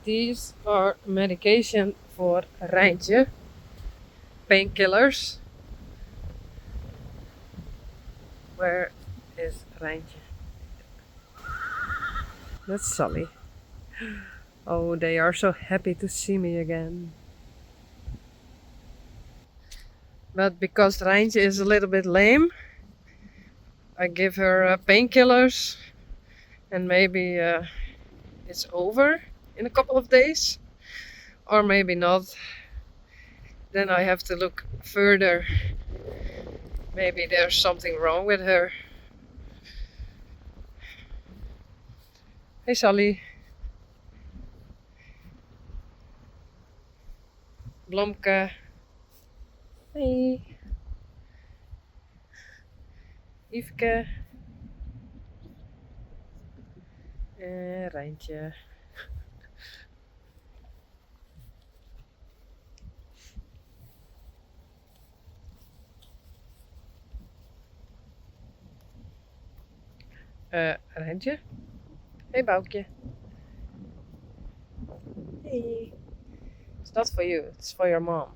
These are medication for Reintje, painkillers. Where is Reintje? That's Saly. Oh, they are so happy to see me again. But because Reintje is a little bit lame, I give her painkillers, and maybe it's over in a couple of days, or maybe not. Then I have to look further. Maybe there's something wrong with her. Hey Saly. Blomke. Hey. Yveske. En Reintje. Reintje. Hey Boukje. Hey. It's not for you, it's for your mom.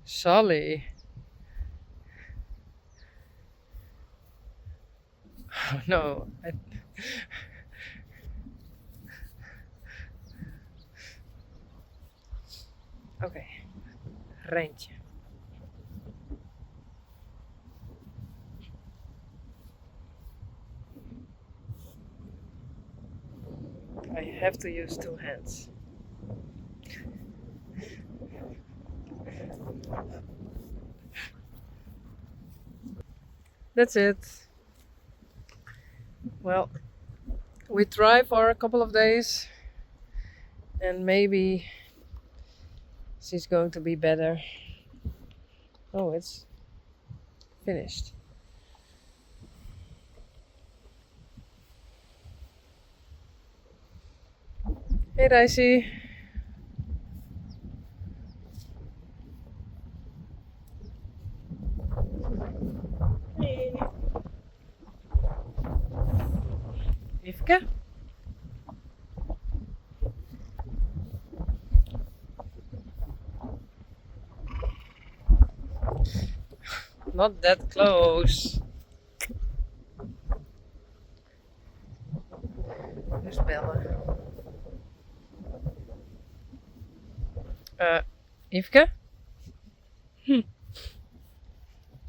Saly. Oh no. Okay. Reintje. I have to use two hands. That's it. Well, we try for a couple of days and maybe she's going to be better. Oh, it's finished. Hey Daisy. Hey. Yveske. Not that close. Dus bellen. Yveske?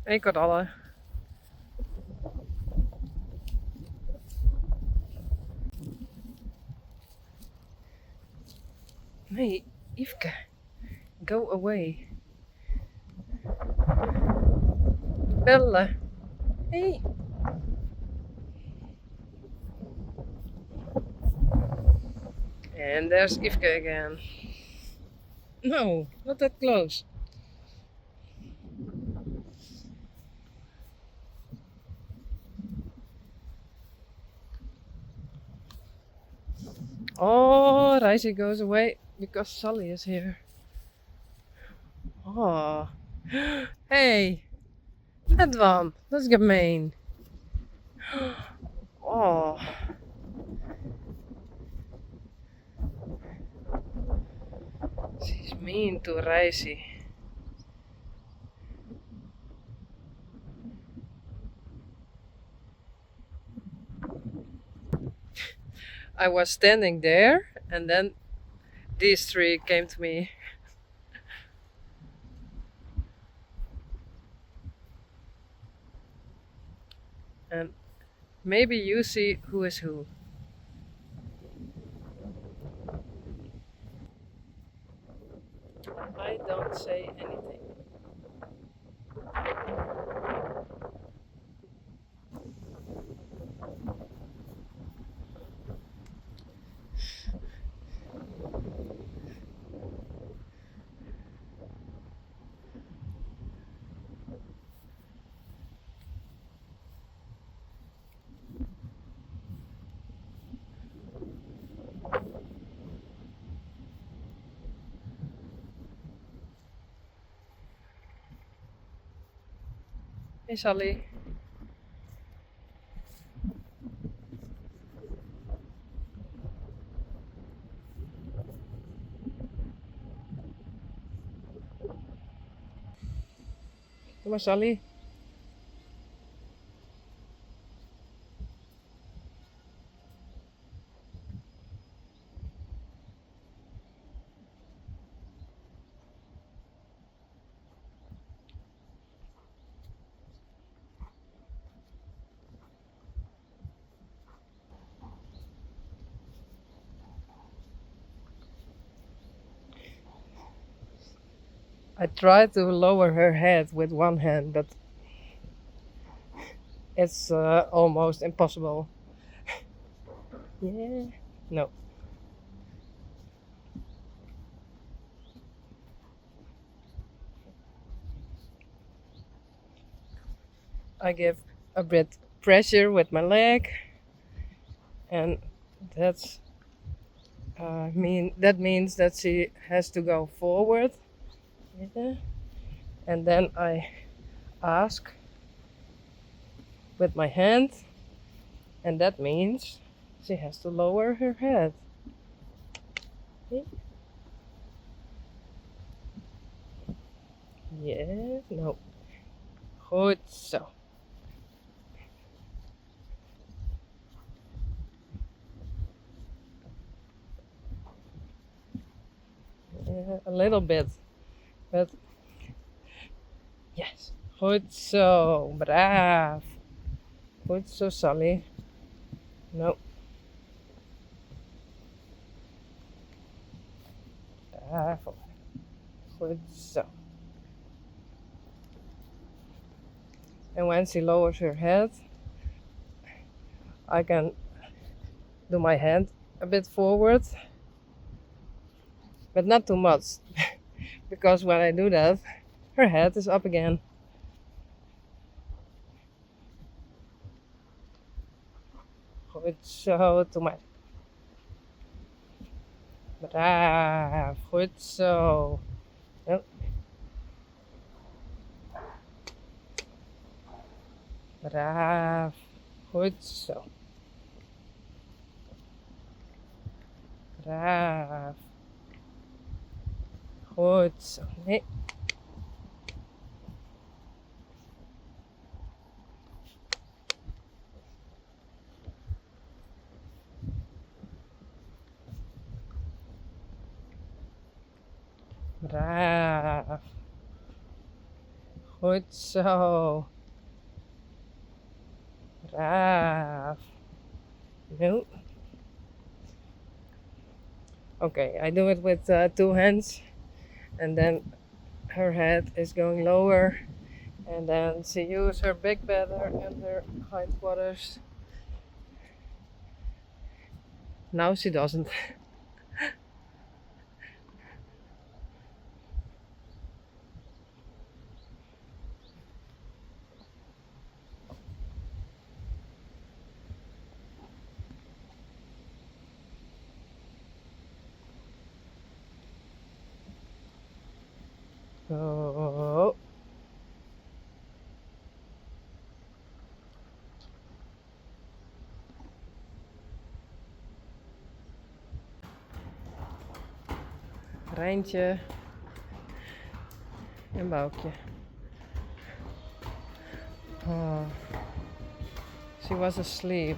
Ik had alle. Nee, Yveske. Go away. Bellen. Hey. And there's Yveske again. No, not that close. Oh, Reintje goes away because Saly is here. Oh. Hey. Yvonne, that's gemeen. Oh. She's mean to Reintje. I was standing there and then these three came to me. And maybe you see who is who. I don't say anything. Hey Saly. Kom maar, Saly. I tried to lower her head with one hand, but it's almost impossible. Yeah. No. I give a bit pressure with my leg, and that means that she has to go forward. Yeah. And then I ask with my hand, and that means she has to lower her head. Yeah, no. Goed zo. Yeah, a little bit, but yes. Goed zo, braaf. Goed zo, Saly. No. Bravo. Goed zo. And when she lowers her head, I can do my hand a bit forward, but not too much, because when I do that, her head is up again. Goed zo, doe maar. Braaf, goed zo. Yep. Braaf, goed zo. Braaf. Goed zo. Nee. Braaf. Goed zo. Braaf. No. Okay, I do it with 2 hands, and then her head is going lower, and then she uses her big feather and her hindquarters. Now she doesn't. Oh. Reintje en Boukje. Oh. She was asleep.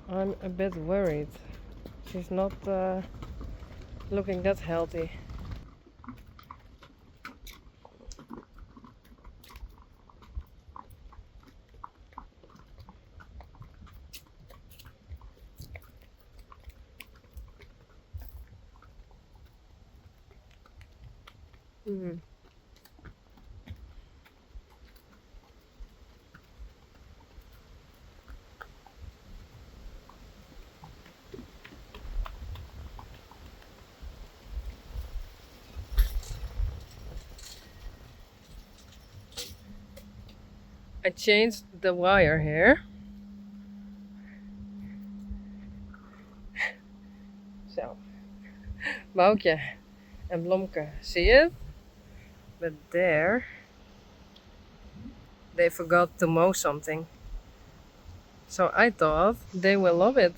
I'm a bit worried. She's not looking that healthy. Mm. I changed the wire here. So, Boukje and Blomke see it, but there they forgot to mow something. So I thought they will love it.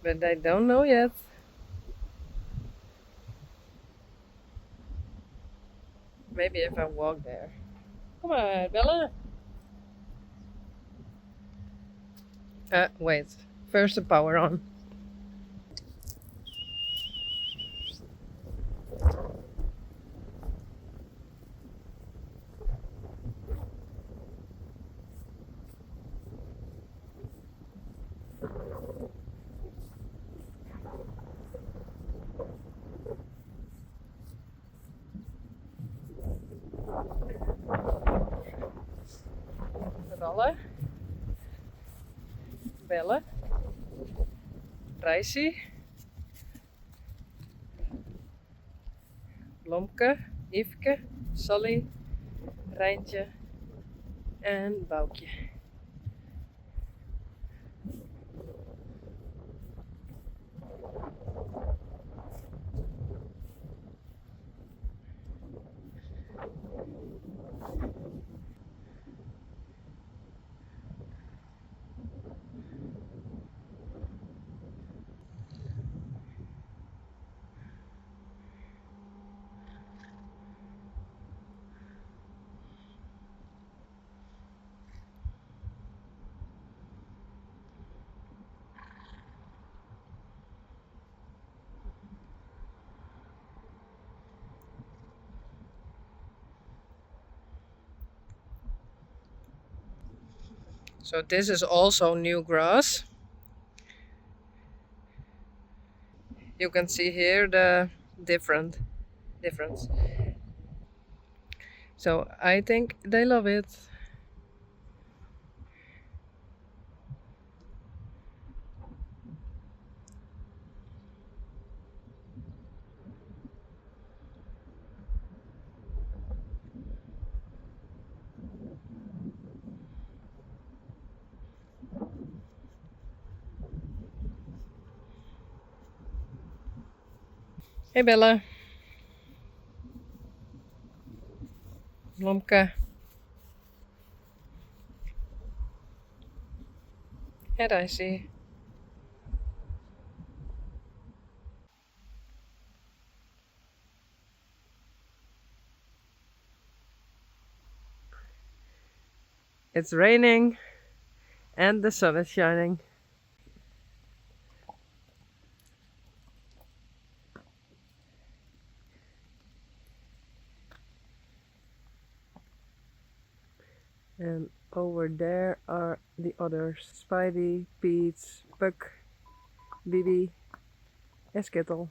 But I don't know yet. Maybe if I walk there. Come on, Bella. Wait. First the power on. Rollen. Bellen. Reintje. Blomke. Yvke. Saly. Reintje. En Boukje. So this is also new grass. You can see here the difference. So I think they love it. Hey Bella. Blomke. And I see. It's raining and the sun is shining. And over there are the others. Spidey, Pete, Puck, Bibi, and Skittle.